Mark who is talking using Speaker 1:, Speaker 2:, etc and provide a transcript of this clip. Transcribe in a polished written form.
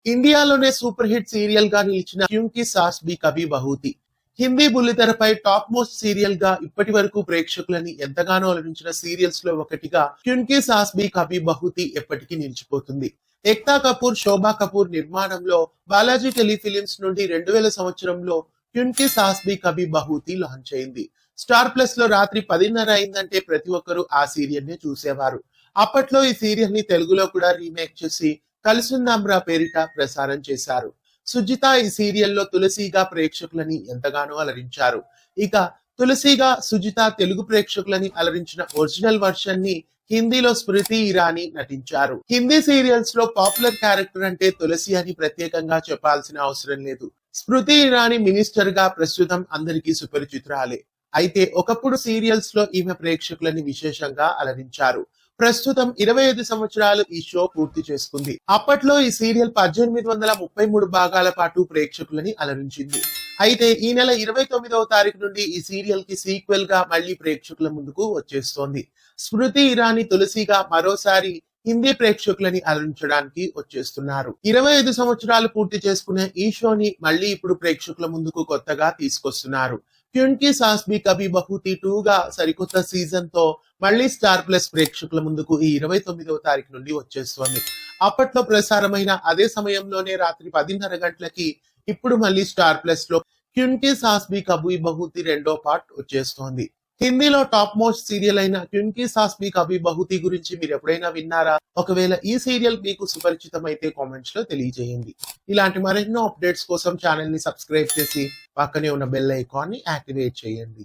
Speaker 1: ఇండియాలోనే super hit serial గా నిలిచిన క్యూంకి సాస్ బి కభీ బహూతి హిందీ బుల్లితెరపై టాప్ మోస్ట్ సీరియల్ గా ఇప్పటి వరకు ప్రేక్షకులని ఎంతగానో అలరించిన సీరియల్స్ లో ఒకటిగా క్యూంకి సాస్ బి కభీ బహూతి ఎప్పటికీ నిలిచిపోతుంది. ఏక్తా కపూర్, శోభా కపూర్ నిర్మాణంలో బాలాజీ టెలిఫిలిమ్స్ నుండి 2000 సంవత్సరంలో క్యూంకి సాస్ బి కభీ బహూతి లాంచ్ అయింది. స్టార్ ప్లస్ లో రాత్రి 10:30 అయిందంటే ప్రతి ఒక్కరూ ఆ సీరియల్ ని చూసేవారు. అప్పట్లో ఈ సీరియల్ ని తెలుగులో కూడా రీమేక్ చేసి కలిసుందాంరా పేరిట ప్రసారం చేశారు. సుజిత ఈ సీరియల్లో తులసిగా ప్రేక్షకులని ఎంతగానో అలరించారు. ఇక తులసిగా సుజిత తెలుగు ప్రేక్షకులని అలరించిన ఒరిజినల్ వర్షన్ ని హిందీలో స్మృతి ఇరానీ నటించారు. హిందీ సీరియల్స్ లో పాపులర్ క్యారెక్టర్ అంటే తులసి అని ప్రత్యేకంగా చెప్పాల్సిన అవసరం లేదు. స్మృతి ఇరానీ మినిస్టర్ గా ప్రస్తుతం అందరికీ సుపరిచితురాలే. అయితే ఒకప్పుడు సీరియల్స్ లో ఈమె ప్రేక్షకులని విశేషంగా అలరించారు. ప్రస్తుతం 25 సంవత్సరాలు ఈ షో పూర్తి చేసుకుంది. అప్పట్లో ఈ సీరియల్ 1833 భాగాల పాటు ప్రేక్షకులని అలరించింది. అయితే ఈ నెల 29వ తారీఖు నుండి ఈ సీరియల్ కి సీక్వెల్ గా మళ్లీ ప్రేక్షకుల ముందుకు వచ్చేస్తోంది. స్మృతి ఇరానీ తులసిగా మరోసారి హిందీ ప్రేక్షకులని అలరించడానికి వచ్చేస్తున్నారు. 25 సంవత్సరాలు పూర్తి చేసుకునే ఈ షోని మళ్లీ ఇప్పుడు ప్రేక్షకుల ముందుకు కొత్తగా తీసుకొస్తున్నారు. క్యూంకి సాస్ బి కభీ బహూతి 2 గా సరికొత్త సీజన్ తో మళ్లీ స్టార్ ప్లస్ ప్రేక్షకుల ముందుకు ఈ 29వ తారీఖు నుండి వచ్చేస్తోంది. అప్పట్లో ప్రసారమైన అదే సమయంలోనే రాత్రి 10:30 గంటలకి ఇప్పుడు మళ్లీ స్టార్ ప్లస్ లో క్యూంకి సాస్ బి కభీ బహూతి 2వ పార్ట్ వచ్చేస్తోంది. హిందీలో టాప్ మోస్ట్ సీరియల్ అయిన క్యూంకి సాస్ బి కభీ బహూతి గురించి మీరు ఎప్పుడైనా విన్నారా? ఒకవేళ ఈ సీరియల్ మీకు సుపరిచితం అయితే కామెంట్స్ లో తెలియజేయండి. ఇలాంటి మరెన్నో అప్డేట్స్ కోసం ఛానల్ ని సబ్స్క్రైబ్ చేసి పక్కనే ఉన్న బెల్ ఐకాన్ ని యాక్టివేట్ చేయండి.